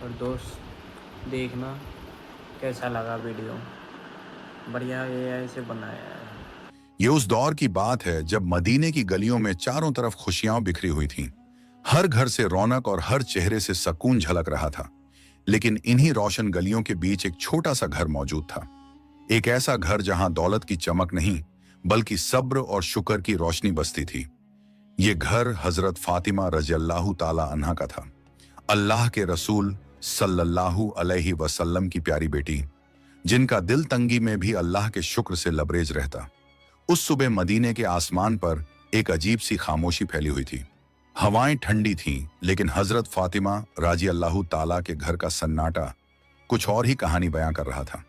और दोस्त देखना कैसा लगा वीडियो। बढ़िया एआई से बनाया है। ये उस दौर की बात है जब मदीने की गलियों में चारों तरफ खुशियां बिखरी हुई थीं। हर घर से रौनक और हर चेहरे से सुकून झलक रहा था। लेकिन इन्हीं रोशन गलियों के बीच एक छोटा सा घर मौजूद था। एक ऐसा घर जहां दौलत की चमक नहीं बल्कि सब्र और शुक्र की रोशनी बसती थी। ये घर हजरत फातिमा रज़ियल्लाहु ताला अन्हा का था, अल्लाह के रसूल सल्लल्लाहु अलैहि वसल्लम की प्यारी बेटी, जिनका दिल तंगी में भी अल्लाह के शुक्र से लबरेज रहता। उस सुबह मदीने के आसमान पर एक अजीब सी खामोशी फैली हुई थी। हवाएं ठंडी थीं, लेकिन हजरत फातिमा राजी अल्लाह ताला के घर का सन्नाटा कुछ और ही कहानी बयां कर रहा था।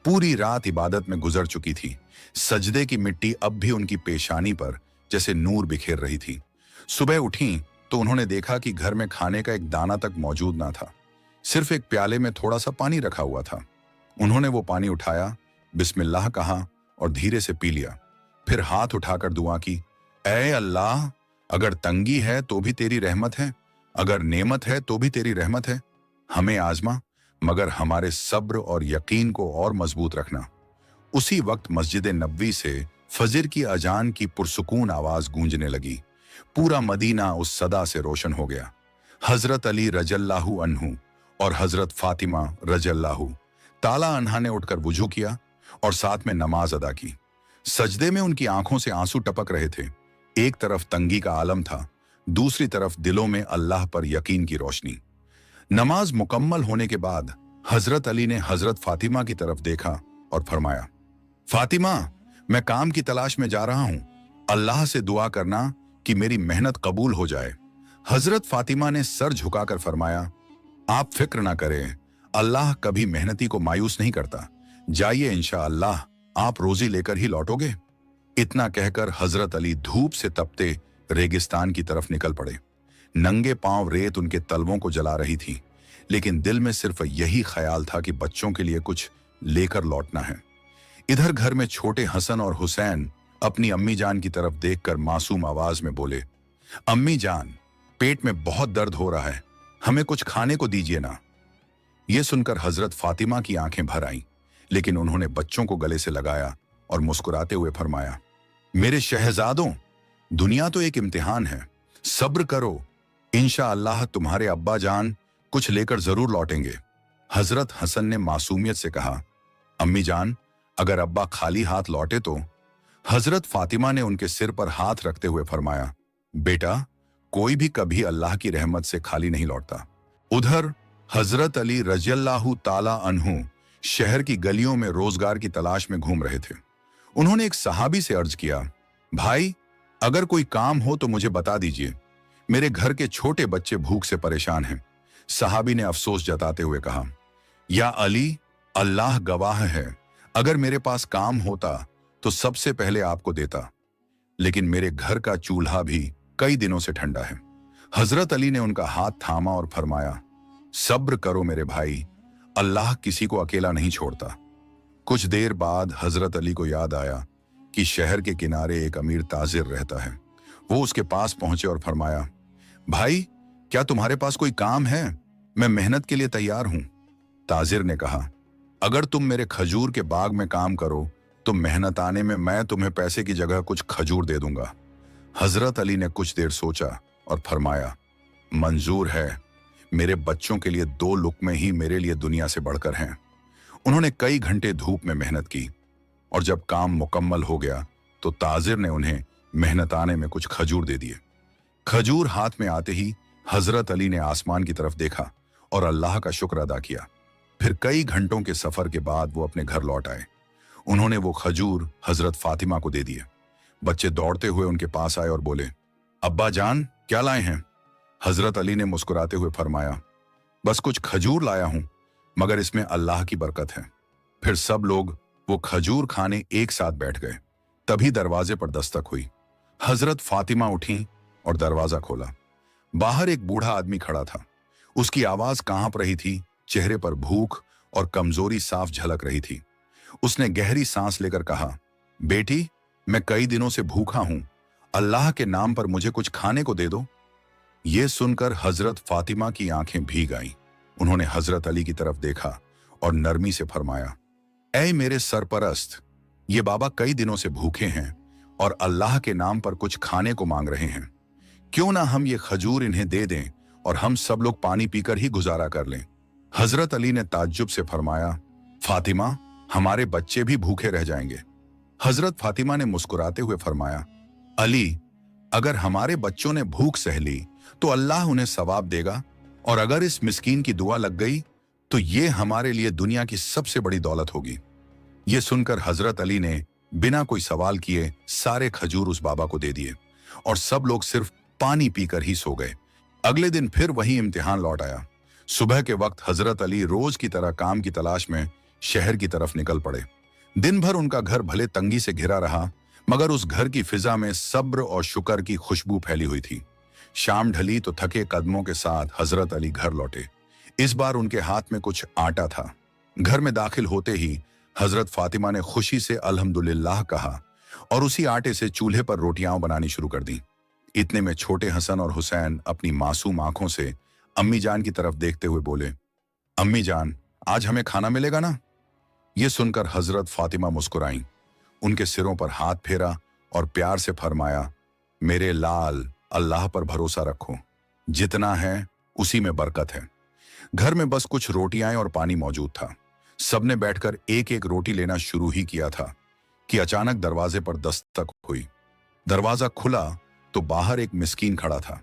पूरी रात इबादत में गुजर चुकी थी। सजदे की मिट्टी अब भी उनकी पेशानी पर जैसे नूर बिखेर रही थी। सुबह उठी तो उन्होंने देखा कि घर में खाने का एक दाना तक मौजूद ना था। सिर्फ एक प्याले में थोड़ा सा पानी रखा हुआ था। उन्होंने वो पानी उठाया, बिस्मिल्लाह कहा और धीरे से पी लिया। फिर हाथ उठाकर दुआ की, ऐ अल्लाह, अगर तंगी है तो भी तेरी रहमत है, अगर नेमत है तो भी तेरी रहमत है। हमें आजमा, मगर हमारे सब्र और यकीन को और मजबूत रखना। उसी वक्त मस्जिद नबवी से फजर की अजान की पुरसुकून आवाज गूंजने लगी। पूरा मदीना उस सदा से रोशन हो गया। हजरत अली रज़ियल्लाहु अन्हु और हजरत फातिमा रज़ियल्लाहु ताला अन्हा ने उठकर वुजू किया और साथ में नमाज अदा की। सजदे में उनकी आंखों से आंसू टपक रहे थे। एक तरफ तंगी का आलम था, दूसरी तरफ दिलों में अल्लाह पर यकीन की रोशनी। नमाज मुकम्मल होने के बाद हजरत अली ने हजरत फातिमा की तरफ देखा और फरमाया, फातिमा, मैं काम की तलाश में जा रहा हूं, अल्लाह से दुआ करना कि मेरी मेहनत कबूल हो जाए। हजरत फातिमा ने सर झुकाकर फरमाया, आप फिक्र ना करें, अल्लाह कभी मेहनती को मायूस नहीं करता। जाइए, इंशाअल्लाह आप रोजी लेकर ही लौटोगे। इतना कहकर हजरत अली धूप से तपते रेगिस्तान की तरफ निकल पड़े। नंगे पांव रेत उनके तलवों को जला रही थी, लेकिन दिल में सिर्फ यही ख्याल था कि बच्चों के लिए कुछ लेकर लौटना है। इधर घर में छोटे हसन और हुसैन अपनी अम्मी जान की तरफ देखकर मासूम आवाज में बोले, अम्मी जान, पेट में बहुत दर्द हो रहा है, हमें कुछ खाने को दीजिए ना। यह सुनकर हजरत फातिमा की आंखें भर आईं, लेकिन उन्होंने बच्चों को गले से लगाया और मुस्कुराते हुए फरमाया, मेरे शहजादों, दुनिया तो एक इम्तिहान है, सब्र करो, इंशाअल्लाह तुम्हारे अब्बा जान कुछ लेकर जरूर लौटेंगे। हजरत हसन ने मासूमियत से कहा, अम्मी जान, अगर अब्बा खाली हाथ लौटे तो? हजरत फातिमा ने उनके सिर पर हाथ रखते हुए फरमाया, बेटा, कोई भी कभी अल्लाह की रहमत से खाली नहीं लौटता। उधर हजरत अली रज़ियल्लाहु ताला अन्हु शहर की गलियों में रोजगार की तलाश में घूम रहे थे। उन्होंने एक सहाबी से अर्ज किया, भाई, अगर कोई काम हो तो मुझे बता दीजिए, मेरे घर के छोटे बच्चे भूख से परेशान हैं। सहाबी ने अफसोस जताते हुए कहा, या अली, अल्लाह गवाह है, अगर मेरे पास काम होता तो सबसे पहले आपको देता, लेकिन मेरे घर का चूल्हा भी कई दिनों से ठंडा है। हजरत अली ने उनका हाथ थामा और फरमाया, सब्र करो मेरे भाई, अल्लाह किसी को अकेला नहीं छोड़ता। कुछ देर बाद हजरत अली को याद आया कि शहर के किनारे एक अमीर ताजिर रहता है। वो उसके पास पहुंचे और फरमाया, भाई, क्या तुम्हारे पास कोई काम है? मैं मेहनत के लिए तैयार हूं। ताजिर ने कहा, अगर तुम मेरे खजूर के बाग में काम करो तो मेहनत आने में मैं तुम्हें पैसे की जगह कुछ खजूर दे दूंगा। हजरत अली ने कुछ देर सोचा और फरमाया, मंजूर है, मेरे बच्चों के लिए 2 लुक़्मे ही मेरे लिए दुनिया से बढ़कर हैं। उन्होंने कई घंटे धूप में मेहनत की और जब काम मुकम्मल हो गया तो ताजिर ने उन्हें मेहनत आने में कुछ खजूर दे दिए। खजूर हाथ में आते ही हजरत अली ने आसमान की तरफ देखा और अल्लाह का शुक्र अदा किया। फिर कई घंटों के सफर के बाद वो अपने घर लौट आए। उन्होंने वो खजूर हजरत फातिमा को दे दिए। बच्चे दौड़ते हुए उनके पास आए और बोले, अब्बा जान, क्या लाए हैं? हजरत अली ने मुस्कुराते हुए फरमाया, बस कुछ खजूर लाया हूं, मगर इसमें अल्लाह की बरकत है। फिर सब लोग वो खजूर खाने एक साथ बैठ गए। तभी दरवाजे पर दस्तक हुई। हजरत फातिमा उठी और दरवाजा खोला। बाहर एक बूढ़ा आदमी खड़ा था। उसकी आवाज कांप रही थी, चेहरे पर भूख और कमजोरी साफ झलक रही थी। उसने गहरी सांस लेकर कहा, बेटी, मैं कई दिनों से भूखा हूं, अल्लाह के नाम पर मुझे कुछ खाने को दे दो। ये सुनकर हजरत फातिमा की आंखें भीग आईं। उन्होंने हजरत अली की तरफ देखा और नरमी से फरमाया, ऐ मेरे सरपरस्त, ये बाबा कई दिनों से भूखे हैं और अल्लाह के नाम पर कुछ खाने को मांग रहे हैं। क्यों ना हम ये खजूर इन्हें दे दें और हम सब लोग पानी पीकर ही गुजारा कर लें। हजरत अली ने ताज्जुब से फरमाया, फातिमा, हमारे बच्चे भी भूखे रह जाएंगे। हजरत फातिमा ने मुस्कुराते हुए फरमाया, अली, अगर हमारे बच्चों ने भूख सह ली तो अल्लाह उन्हें सवाब देगा, और अगर इस मिस्कीन की दुआ लग गई तो ये हमारे लिए दुनिया की सबसे बड़ी दौलत होगी। ये सुनकर हजरत अली ने बिना कोई सवाल किए सारे खजूर उस बाबा को दे दिए और सब लोग सिर्फ पानी पीकर ही सो गए। अगले दिन फिर वही इम्तिहान लौट आया। सुबह के वक्त हजरत अली रोज की तरह काम की तलाश में शहर की तरफ निकल पड़े। दिन भर उनका घर भले तंगी से घिरा रहा, मगर उस घर की फिजा में सब्र और शुक्र की खुशबू फैली हुई थी। शाम ढली तो थके कदमों के साथ हजरत अली घर लौटे। इस बार उनके हाथ में कुछ आटा था। घर में दाखिल होते ही हजरत फातिमा ने खुशी से अल्हम्दुलिल्लाह कहा और उसी आटे से चूल्हे पर रोटियां बनानी शुरू कर दी। इतने में छोटे हसन और हुसैन अपनी मासूम आंखों से अम्मी जान की तरफ देखते हुए बोले, अम्मी जान, आज हमें खाना मिलेगा ना? ये सुनकर हजरत फातिमा मुस्कुराईं, उनके सिरों पर हाथ फेरा और प्यार से फरमाया, मेरे लाल, अल्लाह पर भरोसा रखो, जितना है उसी में बरकत है। घर में बस कुछ रोटियां और पानी मौजूद था। सबने बैठकर एक एक रोटी लेना शुरू ही किया था कि अचानक दरवाजे पर दस्तक हुई। दरवाजा खुला तो बाहर एक मिस्कीन खड़ा था।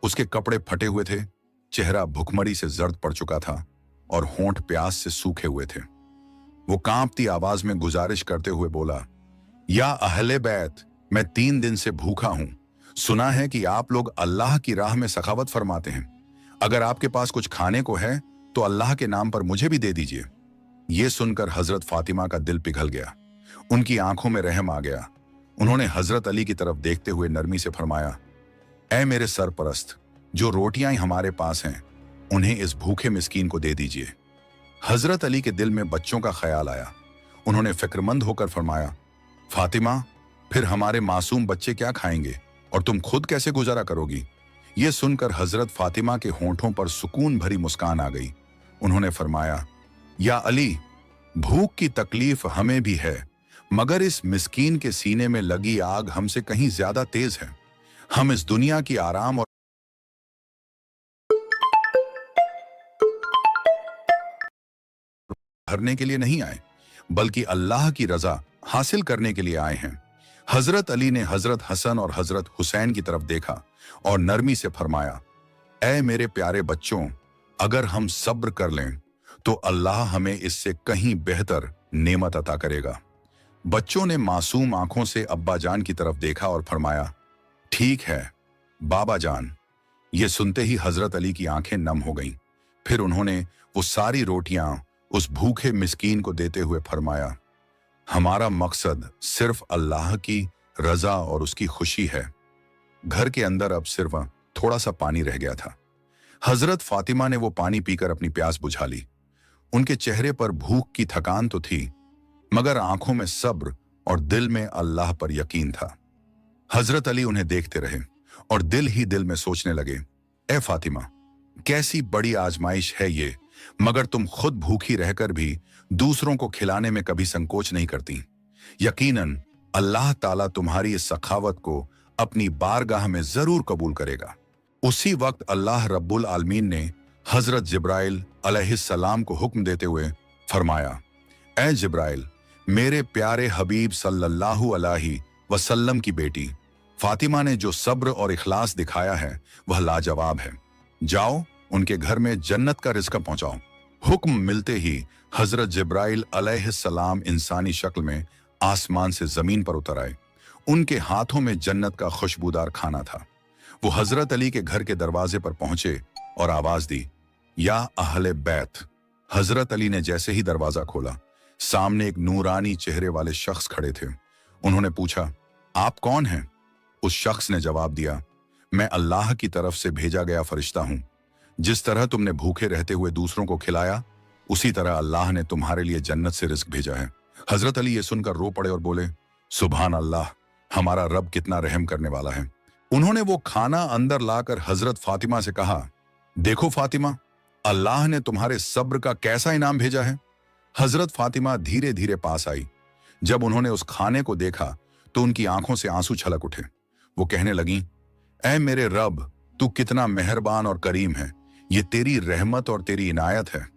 उसके कपड़े फटे हुए थे, चेहरा भुखमरी से जर्द पड़ चुका था और होंठ प्यास से सूखे हुए थे। वो कांपती आवाज में गुजारिश करते हुए बोला, या अहले बैत, मैं 3 दिन से भूखा हूं। सुना है कि आप लोग अल्लाह की राह में सखावत फरमाते हैं। अगर आपके पास कुछ खाने को है तो अल्लाह के नाम पर मुझे भी दे दीजिए। ये सुनकर हजरत फातिमा का दिल पिघल गया, उनकी आंखों में रहम आ गया। उन्होंने हजरत अली की तरफ देखते हुए नरमी से फरमाया, ऐ मेरे सरपरस्त, जो रोटियां हमारे पास हैं उन्हें इस भूखे मिस्कीन को दे दीजिए। हजरत अली के दिल में बच्चों का ख्याल आया। उन्होंने फिक्रमंद होकर फरमाया, फातिमा, फिर हमारे मासूम बच्चे क्या खाएंगे और तुम खुद कैसे गुजारा करोगी? ये सुनकर हजरत फातिमा के होंठों पर सुकून भरी मुस्कान आ गई। उन्होंने फरमाया, या अली, भूख की तकलीफ हमें भी है, मगर इस मिस्कीन के सीने में लगी आग हमसे कहीं ज्यादा तेज है। हम इस दुनिया की आराम और भरने के लिए नहीं आए, बल्कि अल्लाह की रजा हासिल करने के लिए आए हैं। हजरत अली ने हजरत हसन और हजरत हुसैन की तरफ देखा और नरमी से फरमाया, ऐ मेरे प्यारे बच्चों, अगर हम सब्र कर लें तो अल्लाह हमें इससे कहीं बेहतर नेमत अता करेगा। बच्चों ने मासूम आंखों से अब्बा जान की तरफ देखा और फरमाया, ठीक है बाबा जान। ये सुनते ही हजरत अली की आंखें नम हो गईं। फिर उन्होंने वो सारी रोटियां उस भूखे मिस्कीन को देते हुए फरमाया, हमारा मकसद सिर्फ अल्लाह की रजा और उसकी खुशी है। घर के अंदर अब सिर्फ थोड़ा सा पानी रह गया था। हजरत फातिमा ने वो पानी पीकर अपनी प्यास बुझा ली। उनके चेहरे पर भूख की थकान तो थी, मगर आंखों में सब्र और दिल में अल्लाह पर यकीन था। हजरत अली उन्हें देखते रहे और दिल ही दिल में सोचने लगे, ए फातिमा, कैसी बड़ी आजमाइश है ये, मगर तुम खुद भूखी रहकर भी दूसरों को खिलाने में कभी संकोच नहीं करती। यकीनन अल्लाह ताला तुम्हारी इस सखावत को अपनी बारगाह में जरूर कबूल करेगा। उसी वक्त अल्लाह रब्बुल आलमीन ने हजरत जिब्राइल अलैहिस्सलाम को हुक्म देते हुए फरमाया, ए जिब्राइल, मेरे प्यारे हबीब सल्लल्लाहु अलैहि वसल्लम की बेटी फातिमा ने जो सब्र और इखलास दिखाया है वह लाजवाब है। जाओ उनके घर में जन्नत का रिज़्क पहुंचाओ। हुक्म मिलते ही हजरत जिब्राइल अलैहिस्सलाम इंसानी शक्ल में आसमान से जमीन पर उतर आए। उनके हाथों में जन्नत का खुशबूदार खाना था। वो हजरत अली के घर के दरवाजे पर पहुंचे और आवाज दी, या अहले बैत। हजरत अली ने जैसे ही दरवाजा खोला, सामने एक नूरानी चेहरे वाले शख्स खड़े थे। उन्होंने पूछा, आप कौन हैं? उस शख्स ने जवाब दिया, मैं अल्लाह की तरफ से भेजा गया फरिश्ता हूं। जिस तरह तुमने भूखे रहते हुए दूसरों को खिलाया, उसी तरह अल्लाह ने तुम्हारे लिए जन्नत से रिज़्क भेजा है। हजरत अली ये सुनकर रो पड़े और बोले, सुभान अल्लाह, हमारा रब कितना रहम करने वाला है। उन्होंने वो खाना अंदर लाकर हजरत फातिमा से कहा, देखो फातिमा, अल्लाह ने तुम्हारे सब्र का कैसा इनाम भेजा है। हजरत फातिमा धीरे धीरे पास आई। जब उन्होंने उस खाने को देखा तो उनकी आंखों से आंसू छलक उठे। वो कहने लगी, ऐ मेरे रब, तू कितना मेहरबान और करीम है, ये तेरी रहमत और तेरी इनायत है।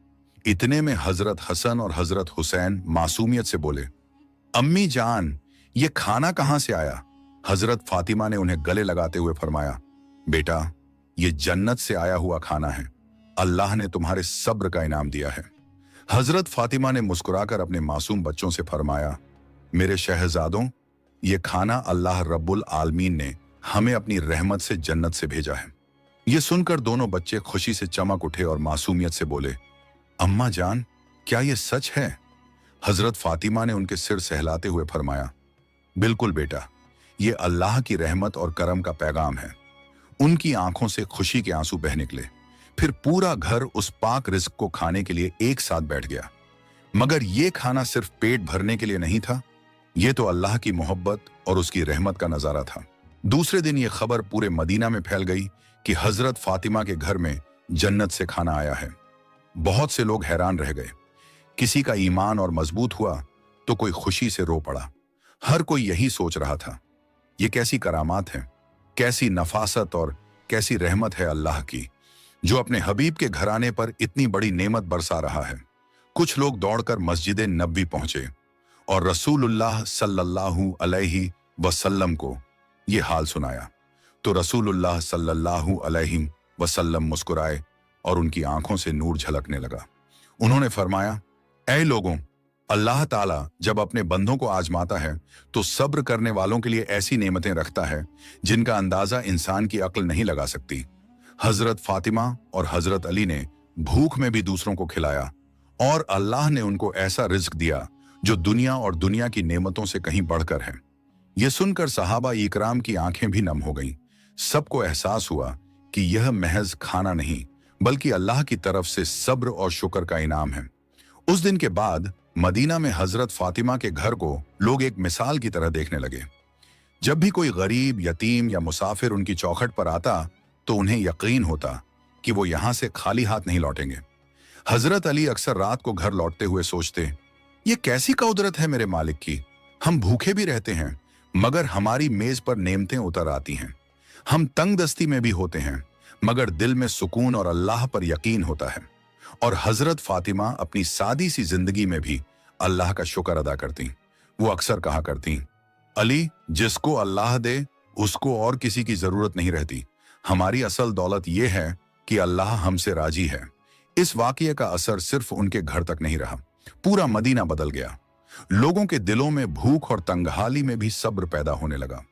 इतने में हजरत हसन और हजरत हुसैन मासूमियत से बोले, अम्मी जान, ये खाना कहां से आया। हजरत फातिमा ने उन्हें गले लगाते हुए फरमाया, बेटा, ये जन्नत से आया हुआ खाना है। अल्लाह ने तुम्हारे सब्र का इनाम दिया है। हजरत फातिमा ने मुस्कुराकर अपने मासूम बच्चों से फरमाया, मेरे शहजादों, ये खाना अल्लाह रब्बुल आलमीन ने हमें अपनी रहमत से जन्नत से भेजा है। ये सुनकर दोनों बच्चे खुशी से चमक उठे और मासूमियत से बोले, अम्मा जान, क्या ये सच है। हजरत फातिमा ने उनके सिर सहलाते हुए फरमाया, बिल्कुल बेटा, ये अल्लाह की रहमत और करम का पैगाम है। उनकी आंखों से खुशी के आंसू बह निकले। फिर पूरा घर उस पाक रिज़्क को खाने के लिए एक साथ बैठ गया। मगर ये खाना सिर्फ पेट भरने के लिए नहीं था, ये तो अल्लाह की मोहब्बत और उसकी रहमत का नजारा था। दूसरे दिन ये खबर पूरे मदीना में फैल गई कि हजरत फातिमा के घर में जन्नत से खाना आया है। बहुत से लोग हैरान रह गए। किसी का ईमान और मजबूत हुआ तो कोई खुशी से रो पड़ा। हर कोई यही सोच रहा था, ये कैसी करामात है, कैसी नफासत और कैसी रहमत है अल्लाह की, जो अपने हबीब के घराने पर इतनी बड़ी नेमत बरसा रहा है। कुछ लोग दौड़कर मस्जिद नबवी पहुंचे और रसूलुल्लाह सल्लल्लाहु अलैहि वसल्लम को ये हाल सुनाया तो रसूलुल्लाह सल्लल्लाहु अलैहि वसल्लम मुस्कुराए और उनकी आंखों से नूर झलकने लगा। उन्होंने फरमाया, ऐ लोगों, अल्लाह ताला जब अपने बंदों को आजमाता है तो सब्र करने वालों के लिए ऐसी नेमतें रखता है जिनका अंदाजा इंसान की अक्ल नहीं लगा सकती। हजरत फातिमा और हजरत अली ने भूख में भी दूसरों को खिलाया और अल्लाह ने उनको ऐसा रिज्क दिया जो दुनिया और दुनिया की नेमतों से कहीं बढ़कर है। यह सुनकर सहाबा इकराम की आंखें भी नम हो गईं। सबको एहसास हुआ कि यह महज खाना नहीं बल्कि अल्लाह की तरफ से सब्र और शुक्र का इनाम है। उस दिन के बाद मदीना में हजरत फातिमा के घर को लोग एक मिसाल की तरह देखने लगे। जब भी कोई गरीब, यतीम या मुसाफिर उनकी चौखट पर आता तो उन्हें यकीन होता कि वो यहां से खाली हाथ नहीं लौटेंगे। हजरत अली अक्सर रात को घर लौटते हुए सोचते, ये कैसी कौदरत है मेरे मालिक की, हम भूखे भी रहते हैं मगर हमारी मेज पर नेमतें उतर आती हैं। हम तंग दस्ती में भी होते हैं मगर दिल में सुकून और अल्लाह पर यकीन होता है। और हजरत फातिमा अपनी सादी सी जिंदगी में भी अल्लाह का शुक्र अदा करती। वो अक्सर कहा करती, अली, जिसको अल्लाह दे उसको और किसी की जरूरत नहीं रहती। हमारी असल दौलत यह है कि अल्लाह हमसे राजी है। इस वाकये का असर सिर्फ उनके घर तक नहीं रहा, पूरा मदीना बदल गया। लोगों के दिलों में भूख और तंगहाली में भी सब्र पैदा होने लगा।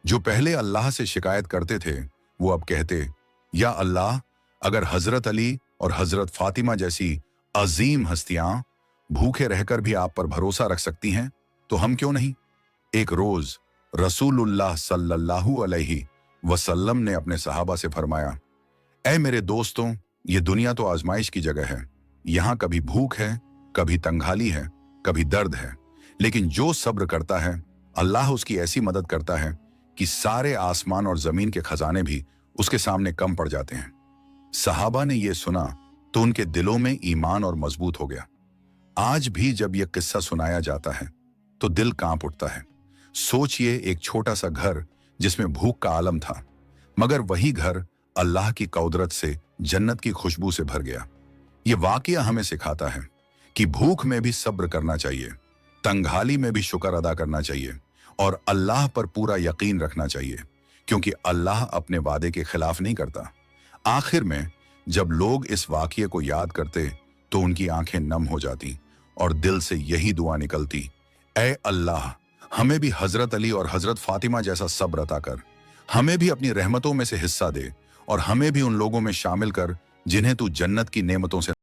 जो पहले अल्लाह से शिकायत करते थे वो अब कहते, या अल्लाह, अगर हजरत अली और हजरत फातिमा जैसी अजीम हस्तियां भूखे रहकर भी आप पर भरोसा रख सकती हैं तो हम क्यों नहीं। एक रोज रसूलुल्लाह सल्लल्लाहु अलैहि वसल्लम ने अपने सहाबा से फरमाया, ऐ मेरे दोस्तों, ये दुनिया तो आजमाइश की जगह है। यहां कभी भूख है, कभी तंगहाली है, कभी दर्द है, लेकिन जो सब्र करता है अल्लाह उसकी ऐसी मदद करता है कि सारे आसमान और जमीन के खजाने भी उसके सामने कम पड़ जाते हैं। सहाबा ने यह सुना तो उनके दिलों में ईमान और मजबूत हो गया। आज भी जब यह किस्सा सुनाया जाता है तो दिल कांप उठता है। सोचिए, एक छोटा सा घर जिसमें भूख का आलम था, मगर वही घर अल्लाह की कौदरत से जन्नत की खुशबू से भर गया। यह वाकया हमें सिखाता है कि भूख में भी सब्र करना चाहिए, तंगहाली में भी शुक्र अदा करना चाहिए और अल्लाह पर पूरा यकीन रखना चाहिए, क्योंकि अल्लाह अपने वादे के खिलाफ नहीं करता। आखिर में जब लोग इस वाकये को याद करते तो उनकी आंखें नम हो जाती और दिल से यही दुआ निकलती, ऐ अल्लाह, हमें भी हजरत अली और हजरत फातिमा जैसा सब्र अता कर, हमें भी अपनी रहमतों में से हिस्सा दे और हमें भी उन लोगों में शामिल कर जिन्हें तू जन्नत की नेमतों से